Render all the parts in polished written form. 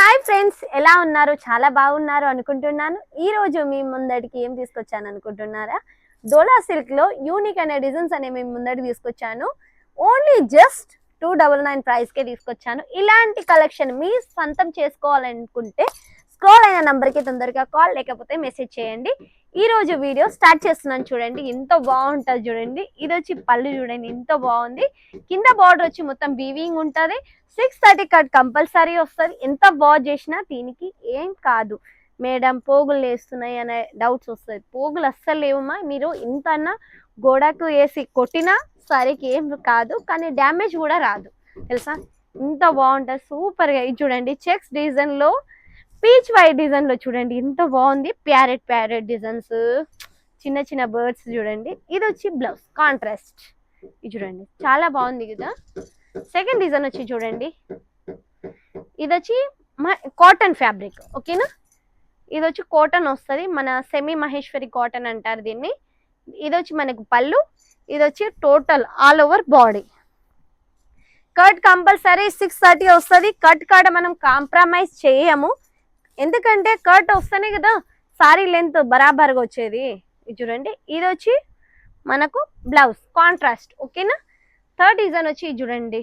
Hi friends, ఎలా ఉన్నారు? చాలా బాగున్నారు అనుకుంటున్నాను. ఈ రోజు మీ ముందడికి ఏం తీసుకొచ్చాను అనుకుంటున్నారా? డోలా సిల్క్ లో యూనిక్ అనే డిజైన్స్ అనే మీ ముందడికి తీసుకొచ్చాను. ఓన్లీ జస్ట్ 299 ప్రైస్ కే తీసుకొచ్చాను. ఇలాంటి కలెక్షన్ మీ సొంతం చేసుకోవాలనుకుంటే స్క్రోల్ అయిన నంబర్ కి తొందరగా కాల్ లేకపోతే మెసేజ్ చేయండి. ఈ రోజు వీడియో స్టార్ట్ చేస్తున్నాను. చూడండి ఎంత బాగుంటది. చూడండి ఇది వచ్చి పళ్ళు చూడండి ఎంత బాగుంది. కింద బార్డర్ వచ్చి మొత్తం వీవింగ్ ఉంటది. 630 కట్ కంపల్సరీ వస్తుంది. ఎంత బాగా చేసినా దీనికి ఏం కాదు. మేడం పోగులు వేస్తున్నాయి అనే డౌట్స్ వస్తుంది. పోగులు అస్సలు లేవమ్మా. మీరు ఇంత గోడకు వేసి కొట్టినా సరికి ఏం కాదు, కానీ డ్యామేజ్ కూడా రాదు తెలుసా. ఇంత బాగుంటుంది. సూపర్ గా ఇది చూడండి చెక్స్ డిజైన్ లో పీచ్ వైట్ డిజైన్ లో చూడండి ఎంత బాగుంది. ప్యారెట్ ప్యారెట్ డిజైన్స్, చిన్న చిన్న బర్డ్స్ చూడండి. ఇది వచ్చి బ్లౌజ్ కాంట్రాస్ట్. ఇది చూడండి చాలా బాగుంది కదా. సెకండ్ డిజైన్ వచ్చి చూడండి, ఇది వచ్చి కాటన్ ఫ్యాబ్రిక్. ఓకేనా, ఇది వచ్చి కాటన్ వస్తుంది. మన సెమీ మహేశ్వరి కాటన్ అంటారు దీన్ని. ఇది వచ్చి మనకు పళ్ళు, ఇది వచ్చి total all over body. Cut compulsory 630 వస్తుంది. కట్ కాడ మనం కాంప్రమైజ్ చేయము, ఎందుకంటే కట్ వస్తేనే కదా సారీ లెంత్ బరాబర్గా వచ్చేది. ఇది చూడండి ఇది వచ్చి మనకు బ్లౌజ్ కాంట్రాస్ట్. ఓకేనా, థర్డ్ డిజైన్ వచ్చి చూడండి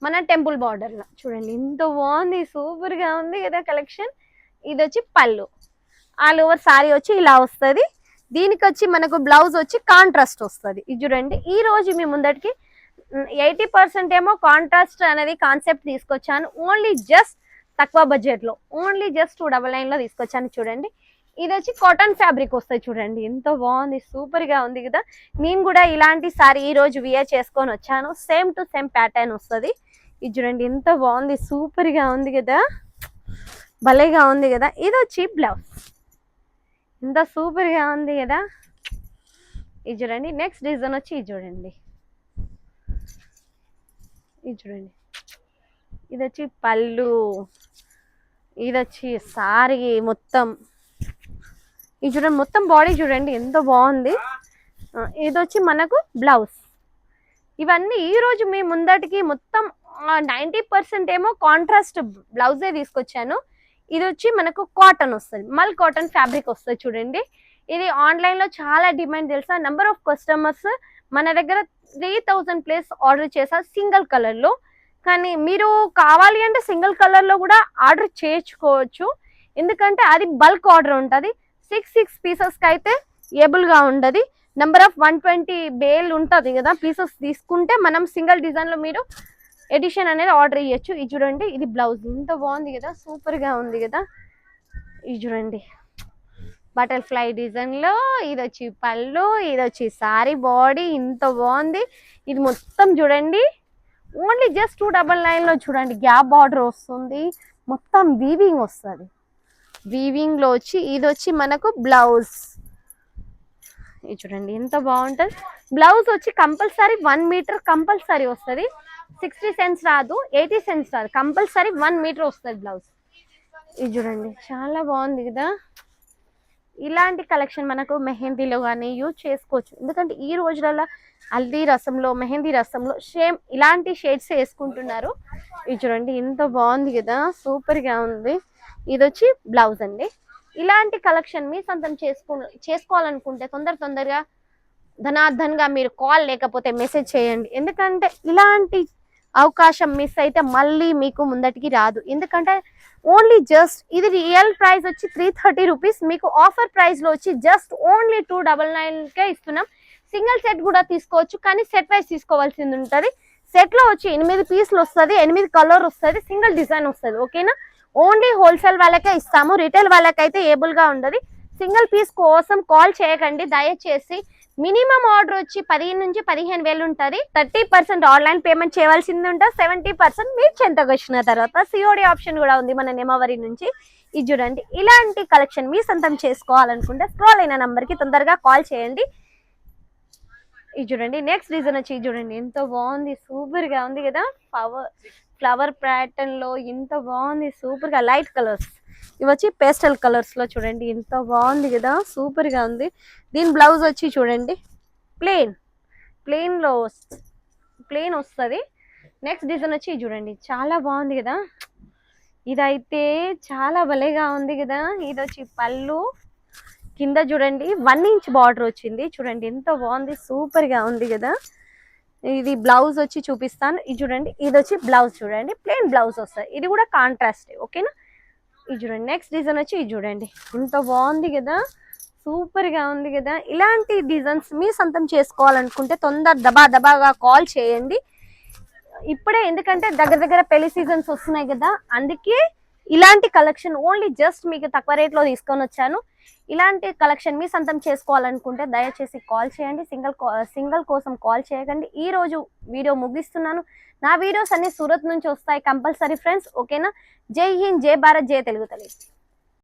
మన టెంపుల్ బార్డర్ లో చూడండి ఎంత బాగుంది. సూపర్ గా ఉంది కదా కలెక్షన్. ఇది వచ్చి పళ్ళు, ఆల్ ఓవర్ సారీ వచ్చి ఇలా వస్తుంది. దీనికి వచ్చి మనకు బ్లౌజ్ వచ్చి కాంట్రాస్ట్ వస్తుంది. ఇది చూడండి ఈ రోజు మీ ముందటికి 80% ఏమో కాంట్రాస్ట్ అనేది కాన్సెప్ట్ తీసుకొచ్చాను. ఓన్లీ జస్ట్ తక్కువ బడ్జెట్ లో, ఓన్లీ జస్ట్ 299 లో తీసుకొచ్చాను. చూడండి ఇది వచ్చి కాటన్ ఫ్యాబ్రిక్ వస్తుంది. చూడండి ఎంత బాగుంది. సూపర్ గా ఉంది కదా. నేను కూడా ఇలాంటి సారీ ఈ రోజు వియర్ చేసుకొని వచ్చాను. సేమ్ టు సేమ్ ప్యాటర్న్ వస్తుంది. ఇది చూడండి ఎంత బాగుంది. సూపర్ గా ఉంది కదా, భలేగా ఉంది కదా. ఇది వచ్చి బ్లౌజ్ ఎంత సూపర్ గా ఉంది కదా. ఇది చూడండి నెక్స్ట్ డిజైన్ వచ్చి ఇది చూడండి, ఇది చూడండి ఇది వచ్చి పళ్ళు, ఇది వచ్చి సారీ మొత్తం. ఇది చూడండి మొత్తం బాడీ చూడండి ఎంత బాగుంది. ఇది వచ్చి మనకు బ్లౌజ్. ఇవన్నీ ఈ రోజు మీ ముందటికి మొత్తం 90% ఏమో కాంట్రాస్ట్ బ్లౌజే తీసుకొచ్చాను. ఇది వచ్చి మనకు కాటన్ వస్తుంది, మల్ కాటన్ ఫ్యాబ్రిక్ వస్తుంది. చూడండి ఇది ఆన్లైన్ లో చాలా డిమాండ్ తెలుసా. నెంబర్ ఆఫ్ కస్టమర్స్ మన దగ్గర 3000 ప్లేస్ ఆర్డర్ చేశారు సింగిల్ కలర్ లో. కానీ మీరు కావాలి అంటే సింగిల్ కలర్ లో కూడా ఆర్డర్ చేయించుకోవచ్చు, ఎందుకంటే అది బల్క్ ఆర్డర్ ఉంటుంది. 6 పీసెస్ కి అయితే ఏబుల్ గా ఉండదు. నెంబర్ ఆఫ్ 120 బేల్ ఉంటుంది కదా పీసెస్ తీసుకుంటే మనం సింగిల్ డిజైన్ లో మీరు ఎడిషన్ అనేది ఆర్డర్ ఇవ్వచ్చు. ఇది చూడండి ఇది బ్లౌజ్ ఎంత బాగుంది కదా, సూపర్ గా ఉంది కదా. ఇది చూడండి బటర్ఫ్లై డిజైన్ లో, ఇది వచ్చి పళ్ళు, ఇది వచ్చి సారీ బాడీ ఎంత బాగుంది. ఇది మొత్తం చూడండి ఓన్లీ జస్ట్ 299 లో చూడండి గ్యాప్ బార్డర్ వస్తుంది. మొత్తం వీవింగ్ వస్తుంది. వీవింగ్ లో వచ్చి ఇది వచ్చి మనకు బ్లౌజ్. ఇది చూడండి ఎంత బాగుంటుంది. బ్లౌజ్ వచ్చి కంపల్సరీ 1 మీటర్ కంపల్సరీ వస్తుంది. 60 సెంట్స్ రాదు, 80 సెంట్స్ రాదు, కంపల్సరీ 1 మీటర్ వస్తుంది బ్లౌజ్. ఇది చూడండి చాలా బాగుంది కదా. ఇలాంటి కలెక్షన్ మనకు మెహందీలో కానీ యూజ్ చేసుకోవచ్చు, ఎందుకంటే ఈ రోజులలో హల్దీ రసంలో మెహందీ రసంలో సేమ్ ఇలాంటి షేడ్స్ వేసుకుంటున్నారు. ఇది చూడండి ఎంత బాగుంది కదా, సూపర్ గా ఉంది. ఇది వచ్చి బ్లౌజ్ అండి. ఇలాంటి కలెక్షన్ మీ సొంతం చేసుకోవాలనుకుంటే తొందరగా ధనార్ధన్గా మీరు కాల్ లేకపోతే మెసేజ్ చేయండి, ఎందుకంటే ఇలాంటి అవకాశం మిస్ అయితే మళ్ళీ మీకు ముందటికి రాదు. ఎందుకంటే ఓన్లీ జస్ట్ ఇది రియల్ ప్రైస్ వచ్చి 330 రూపీస్, మీకు ఆఫర్ ప్రైస్ లో వచ్చి జస్ట్ ఓన్లీ 299 కే ఇస్తున్నాం. సింగిల్ సెట్ కూడా తీసుకోవచ్చు, కానీ సెట్ వైజ్ తీసుకోవాల్సింది ఉంటుంది. సెట్ లో వచ్చి 8 పీసులు వస్తుంది, 8 కలర్ వస్తుంది, సింగిల్ డిజైన్ వస్తుంది. ఓకేనా, ఓన్లీ హోల్సేల్ వాళ్ళకే ఇస్తాము, రిటైల్ వాళ్ళకైతే ఏబుల్ గా ఉండదు. సింగిల్ పీస్ కోసం కాల్ చేయకండి దయచేసి. మినిమం ఆర్డర్ వచ్చి 10 నుంచి 15 వేలు ఉంటుంది. 30% ఆన్లైన్ పేమెంట్ చేయవలసింది ఉంటుంది. 70% మీరు చెంతకు వచ్చిన తర్వాత సిఓడి ఆప్షన్ కూడా ఉంది మన నెమవరి నుంచి. ఇది చూడండి ఇలాంటి కలెక్షన్ మీ సొంతం చేసుకోవాలనుకుంటే స్క్రోల్ అయిన నంబర్ కి తొందరగా కాల్ చేయండి. ఇది చూడండి నెక్స్ట్ డిజైన్ వచ్చి చూడండి ఎంత బాగుంది, సూపర్ గా ఉంది కదా. ఫ్లవర్ ప్యాటర్న్ లో ఎంత బాగుంది, సూపర్ గా. లైట్ కలర్స్ ఇవి వచ్చి పేస్టల్ కలర్స్ లో చూడండి ఎంత బాగుంది కదా, సూపర్ గా ఉంది. దీని బ్లౌజ్ వచ్చి చూడండి ప్లెయిన్ వస్తుంది. నెక్స్ట్ డిజైన్ వచ్చి చూడండి చాలా బాగుంది కదా. ఇదైతే చాలా భలేగా ఉంది కదా. ఇది వచ్చి పళ్ళు, కింద చూడండి 1 ఇంచ్ బార్డర్ వచ్చింది. చూడండి ఎంత బాగుంది, సూపర్ గా ఉంది కదా. ఇది బ్లౌజ్ వచ్చి చూపిస్తాను. ఇది చూడండి, ఇది వచ్చి బ్లౌజ్ చూడండి, ప్లెయిన్ బ్లౌజ్ వస్తుంది. ఇది కూడా కాంట్రాస్ట్, ఓకేనా. ఇది చూడండి, నెక్స్ట్ డిజైన్ వచ్చి ఇది చూడండి, ఎంత బాగుంది కదా, సూపర్ గా ఉంది కదా. ఇలాంటి డిజైన్స్ మీ సొంతం చేసుకోవాలనుకుంటే తొందర దబా దబాగా కాల్ చేయండి ఇప్పుడే, ఎందుకంటే దగ్గర దగ్గర పెళ్లి సీజన్స్ వస్తున్నాయి కదా, అందుకే ఇలాంటి కలెక్షన్ ఓన్లీ జస్ట్ మీకు తక్కువ రేట్లో తీసుకొని వచ్చాను. ఇలాంటి కలెక్షన్ మీ సొంతం చేసుకోవాలనుకుంటే దయచేసి కాల్ చేయండి. సింగిల్ కోసం కాల్ చేయకండి. ఈ రోజు వీడియో ముగిస్తున్నాను. నా వీడియోస్ అన్ని సూరత్ నుంచి వస్తాయి కంపల్సరీ ఫ్రెండ్స్, ఓకేనా. జై హింద్, జై భారత్, జై తెలుగు తల్లి.